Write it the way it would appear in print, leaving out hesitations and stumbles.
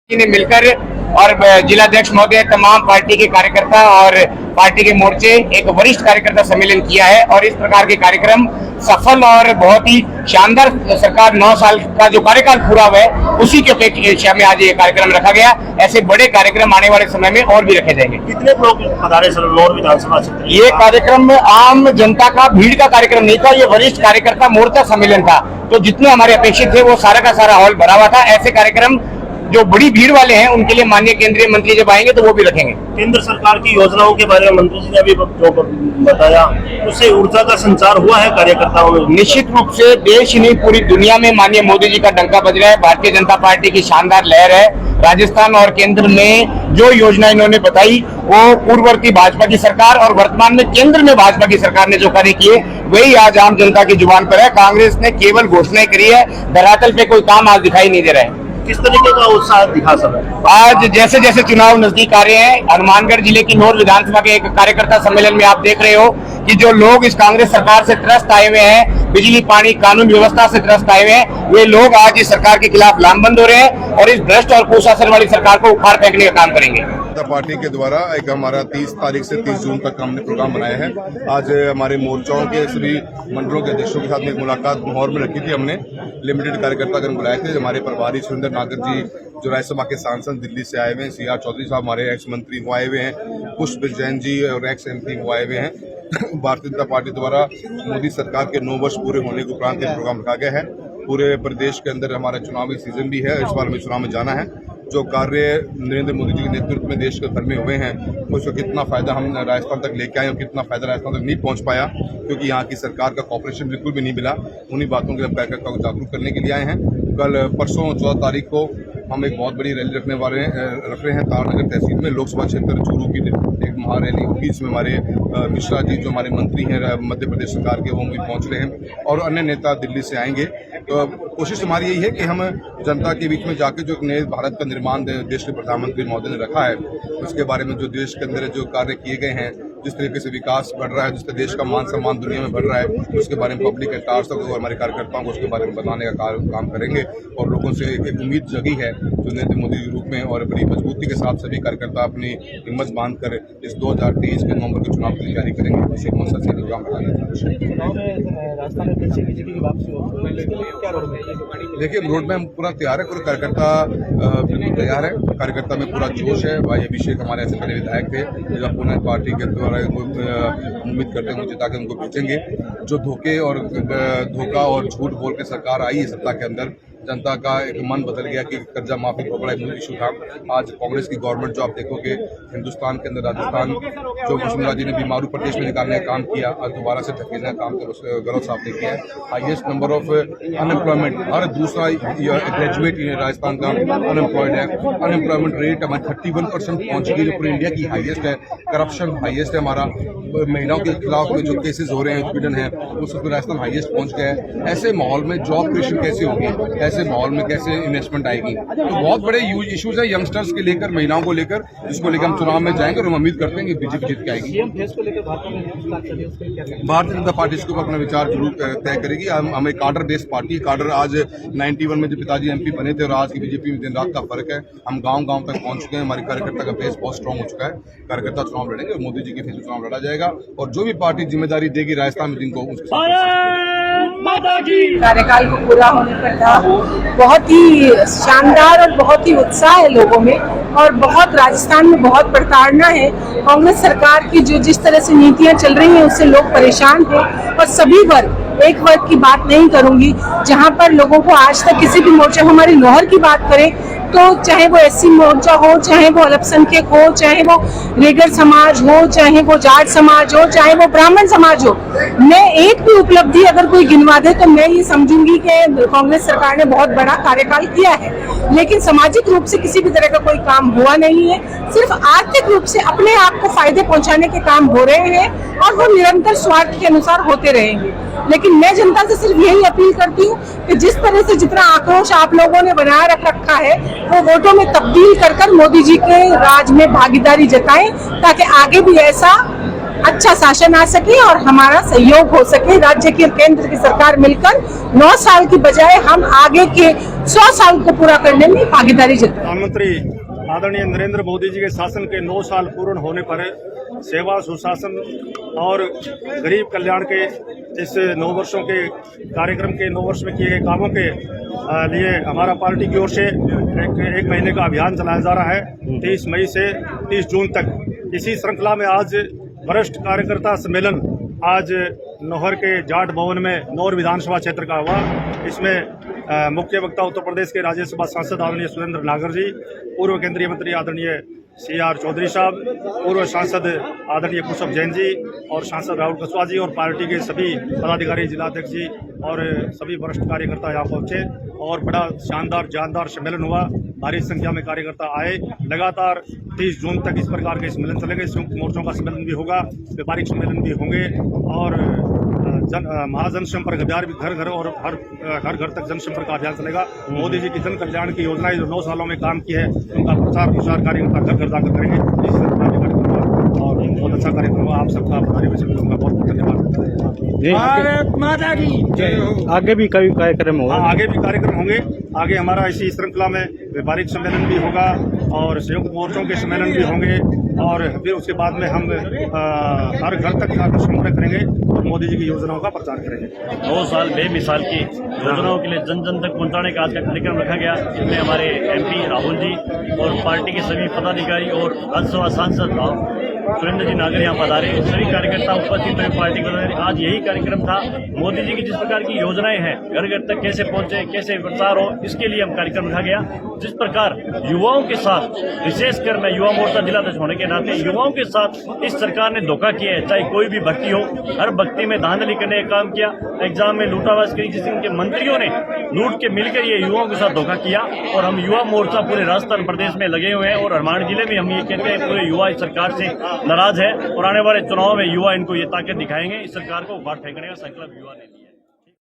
ने मिलकर और जिलाध्यक्ष महोदय, तमाम पार्टी के कार्यकर्ता और पार्टी के मोर्चे एक वरिष्ठ कार्यकर्ता सम्मेलन किया है और इस प्रकार के कार्यक्रम सफल और बहुत ही शानदार सरकार 9 साल का जो कार्यकाल पूरा हुआ है उसी के अपेक्षा में आज ये कार्यक्रम रखा गया। ऐसे बड़े कार्यक्रम आने वाले समय में और भी रखे जाएंगे। कितने लोग पधारे सर लोर विधानसभा क्षेत्र? ये कार्यक्रम में आम जनता का भीड़ का कार्यक्रम नहीं था, ये वरिष्ठ कार्यकर्ता मोर्चा सम्मेलन था। तो जितने हमारे अपेक्षित थे वो सारा का सारा हॉल भरा हुआ था। ऐसे कार्यक्रम जो बड़ी भीड़ वाले हैं उनके लिए माननीय केंद्रीय मंत्री जब आएंगे तो वो भी रखेंगे। केंद्र सरकार की योजनाओं के बारे में मंत्री जी ने अभी जो बताया उससे ऊर्जा का संचार हुआ है कार्यकर्ताओं में। निश्चित रूप से देश ही नहीं पूरी दुनिया में माननीय मोदी जी का डंका बज रहा है। भारतीय जनता पार्टी की शानदार लहर है। राजस्थान और केंद्र में जो योजना इन्होंने बताई वो पूर्ववर्ती भाजपा की सरकार और वर्तमान में केंद्र में भाजपा की सरकार ने जो कार्य किए वही आज आम जनता की जुबान पर है। कांग्रेस ने केवल घोषणाएं करी है, धरातल पे कोई काम आज दिखाई नहीं दे रहा है। किस तरीके का उत्साह दिखा सब? आज जैसे जैसे चुनाव नजदीक आ रहे हैं, हनुमानगढ़ जिले की नौर विधानसभा के एक कार्यकर्ता सम्मेलन में आप देख रहे हो कि जो लोग इस कांग्रेस सरकार से त्रस्त आए हुए हैं, बिजली पानी कानून व्यवस्था से त्रस्त आए हुए हैं, वे लोग आज इस सरकार के खिलाफ लामबंद हो रहे हैं और इस भ्रष्ट और कुशासन वाली सरकार को उखाड़ फेंकने का काम करेंगे। पार्टी के द्वारा एक हमारा 30 तारीख से 30 जून तक हमने प्रोग्राम बनाया है। आज हमारे मोर्चाओं के सभी मंडलों के अध्यक्षों के साथ में एक मुलाकात लाहौर में रखी थी। हमने लिमिटेड कार्यकर्ता बुलाए थे। हमारे प्रभारी सुरेंद्र नागर जी जो राज्यसभा के सांसद दिल्ली से आए हुए हैं, CR चौधरी साहब हमारे एक्स मंत्री वो आए हुए हैं, पुष्प जैन जी और एक्स MP वो आए हुए हैं। भारतीय जनता पार्टी द्वारा मोदी सरकार के 9 वर्ष पूरे होने के उपरांत ये प्रोग्राम रखा गया है। पूरे प्रदेश के अंदर हमारा चुनावी सीजन भी है। इस बार हमें चुनाव में जाना है। जो कार्य नरेंद्र मोदी जी के नेतृत्व में देश के भर में हुए हैं उसको कितना फायदा हम राजस्थान तक लेके आए और कितना फायदा राजस्थान तक नहीं पहुंच पाया क्योंकि यहाँ की सरकार का कॉपरेशन बिल्कुल भी नहीं मिला। उन्हीं बातों के लिए कार्यकर्ताओं को जागरूक करने के लिए आए हैं। कल परसों 14 तारीख को हम एक बहुत बड़ी रैली रख रहे हैं तारनगर तहसील में। लोकसभा क्षेत्र चूरू की एक महारैली होगी। इसमें हमारे मिश्रा जी जो हमारे मंत्री हैं मध्य प्रदेश सरकार के वो भी पहुंच रहे हैं और अन्य नेता दिल्ली से आएंगे। तो कोशिश हमारी यही है कि हम जनता के बीच में जाके जो नए भारत का निर्माण देश के प्रधानमंत्री महोदय ने रखा है उसके बारे में जो देश के अंदर जो कार्य किए गए हैं, जिस तरीके से विकास बढ़ रहा है, जिस तरह देश का मान सम्मान दुनिया में बढ़ रहा है, उसके बारे में पब्लिक एटार्स को हमारे कार्यकर्ताओं को उसके बारे में बताने का काम करेंगे और लोगों से एक उम्मीद जगी है जो नरेंद्र मोदी के रूप में और बड़ी मजबूती के साथ सभी कार्यकर्ता अपनी हिम्मत बांधकर इस 2023 के नवंबर के चुनाव की तैयारी करेंगे। इसी मकसद से प्रोग्राम देखिए रोड में हम पूरा तैयार है, पूरा कार्यकर्ता बिल्कुल तैयार है। कार्यकर्ता में पूरा जोश है। भाई अभिषेक हमारे ऐसे पहले विधायक थे जब पुनः पार्टी के द्वारा उम्मीद करते हैं मुझे ताकि उनको भेजेंगे। जो धोखा और झूठ बोल के सरकार आई है सत्ता के अंदर, जनता का एक मन बदल गया कि कर्जा माफी बहुत बड़ा एक इशू था। आज कांग्रेस की गवर्नमेंट जो आप देखोगे हिंदुस्तान के अंदर राजस्थान जो वसुंधरा जी ने बीमारू प्रदेश में निकालने का काम किया, आज दोबारा से धकेलने का काम गौरव साहब ने किया है। हाईएस्ट नंबर ऑफ अनएम्प्लॉयमेंट, हर दूसरा ग्रेजुएट राजस्थान का अनएम्प्लॉयड है। अनएम्प्लॉयमेंट रेट हमारी 31% पहुंच गई जो पूरी इंडिया की हाईएस्ट है। करप्शन हाईएस्ट है हमारा। महिलाओं के खिलाफ में जो केसेस हो रहे हैं उत्पीड़न है उसको राजस्थान हाईएस्ट पहुंच गया है। ऐसे माहौल में जॉब क्रिएशन कैसे होगी, ऐसे माहौल में कैसे इन्वेस्टमेंट आएगी? तो बहुत बड़े इश्यूज है यंगस्टर्स के लेकर, महिलाओं को लेकर, जिसको लेकर हम चुनाव में जाएंगे और हम उम्मीद करते हैं कि बीजेपी जीत के आएगी। भारतीय जनता पार्टी इसके ऊपर अपना विचार जरूर तय करेगी। हम एक कार्डर बेस्ड पार्टी, कार्डर आज 91 में जो पिताजी MP बने थे और आज की बीजेपी में दिन रात का फर्क है। हम गांव तक पहुंच चुके हैं। हमारे कार्यकर्ता का बेस बहुत स्ट्रांग हो चुका है। कार्यकर्ता चुनाव लड़ेंगे और मोदी जी के फेस चुनाव लड़ा जाएगा और जो भी पार्टी जिम्मेदारी देगी राजस्थान में जिनको कार्यकाल को पूरा होने पर था। बहुत ही शानदार और बहुत ही उत्साह है लोगों में और बहुत राजस्थान में बहुत प्रताड़ना है। कांग्रेस सरकार की जो जिस तरह से नीतियां चल रही हैं उससे लोग परेशान हैं और सभी वर्ग, एक वर्ग की बात नहीं करूंगी, जहां पर लोगों को आज तक किसी भी मोर्चा, हमारी लाहौर की बात करें तो चाहे वो SC मोर्चा हो, चाहे वो अल्पसंख्यक हो, चाहे वो रेगड़ समाज हो, चाहे वो जाट समाज हो, चाहे वो ब्राह्मण समाज हो, मैं एक भी उपलब्धि अगर कोई गिनवा दे तो मैं ये समझूंगी कि कांग्रेस सरकार ने बहुत बड़ा कार्यकाल किया है। लेकिन सामाजिक रूप से किसी भी तरह का कोई काम हुआ नहीं है। सिर्फ आर्थिक रूप से अपने आप को फायदे पहुंचाने के काम हो रहे हैं और वो निरंतर स्वार्थ के अनुसार होते रहेंगे। लेकिन मैं जनता से सिर्फ यही अपील करती हूँ कि जिस तरह से जितना आक्रोश आप लोगों ने बनाए रखा है वो वोटों में तब्दील कर मोदी जी के राज में भागीदारी जताएं ताकि आगे भी ऐसा अच्छा शासन आ सके और हमारा सहयोग हो सके। राज्य की और केंद्र की सरकार मिलकर 9 साल की बजाय हम आगे के 100 साल को पूरा करने में भागीदारी जताई। प्रधानमंत्री आदरणीय नरेंद्र मोदी जी के शासन के 9 साल पूर्ण होने पर सेवा, सुशासन और गरीब कल्याण के इस 9 वर्षों के कार्यक्रम के 9 वर्ष में किए गए कामों के लिए हमारा पार्टी की ओर से एक महीने का अभियान चलाया जा रहा है 30 मई से 30 जून तक। इसी श्रृंखला में आज वरिष्ठ कार्यकर्ता सम्मेलन आज नौहर के जाट भवन में नौर विधानसभा क्षेत्र का हुआ। इसमें मुख्य वक्ता उत्तर प्रदेश के राज्यसभा सांसद आदरणीय सुरेंद्र नागर जी, पूर्व केंद्रीय मंत्री आदरणीय CR चौधरी साहब, पूर्व सांसद आदरणीय कुशव जैन जी और सांसद राहुल कुशवाहा जी और पार्टी के सभी पदाधिकारी, जिलाध्यक्ष जी और सभी वरिष्ठ कार्यकर्ता यहाँ पहुंचे और बड़ा शानदार जानदार सम्मेलन हुआ। भारी संख्या में कार्यकर्ता आए। लगातार 30 जून तक इस प्रकार के सम्मेलन चलेंगे। संयुक्त मोर्चों का सम्मेलन भी होगा, व्यापारिक सम्मेलन भी होंगे और महाजन संपर्क अभियान भी घर घर और हर घर तक जनसंपर्क अभियान चलेगा। मोदी जी की जन कल्याण की योजनाएं जो 9 सालों में काम की है उनका प्रचार प्रसार कार्यकर्ता घर घर जाकर करेंगे। इसी तरह कार्यक्रम होगा और बहुत अच्छा कार्यक्रम हुआ। आप सबका बधाई में दूंगा। बहुत बहुत धन्यवाद। भारत माता की। आगे भी कई कार्यक्रम होगा। आगे भी कार्यक्रम होंगे। आगे हमारा इसी श्रृंखला में व्यापारिक सम्मेलन भी होगा और संयुक्त मोर्चों के सम्मेलन भी होंगे और फिर उसके बाद में हम हर घर तक जाकर संपर्क करेंगे और मोदी जी की योजनाओं का प्रचार करेंगे। 2 साल बेमिसाल की योजनाओं के लिए जन जन तक पहुंचाने का आज का कार्यक्रम रखा गया। इसमें हमारे MP राहुल जी और पार्टी के सभी पदाधिकारी और राज्यसभा सांसद सुरेंद्र जी नागर यहाँ पधारे। सभी कार्यकर्ता उपस्थित हुए पार्टी को। आज यही कार्यक्रम था। मोदी जी की जिस प्रकार की योजनाएं हैं घर घर तक कैसे पहुंचे, कैसे प्रचार हो, इसके लिए हम कार्यक्रम रखा गया। जिस प्रकार युवाओं के साथ, विशेषकर मैं युवा मोर्चा जिलाध्यक्ष होने के नाते युवाओं के साथ इस सरकार ने धोखा किया है। चाहे कोई भी भर्ती हो, हर भर्ती में धांधली करने का काम किया, एग्जाम में लूटावाज करी, जिसके मंत्रियों ने लूट के मिलकर ये युवाओं के साथ धोखा किया। और हम युवा मोर्चा पूरे राजस्थान प्रदेश में लगे हुए हैं और हरमाण जिले में हम ये कहते हैं पूरे युवा इस सरकार से नाराज है और आने वाले चुनाव में युवा इनको ये ताकत दिखाएंगे। इस सरकार को उखाड़ फेंकने का संकल्प युवा ने लिया।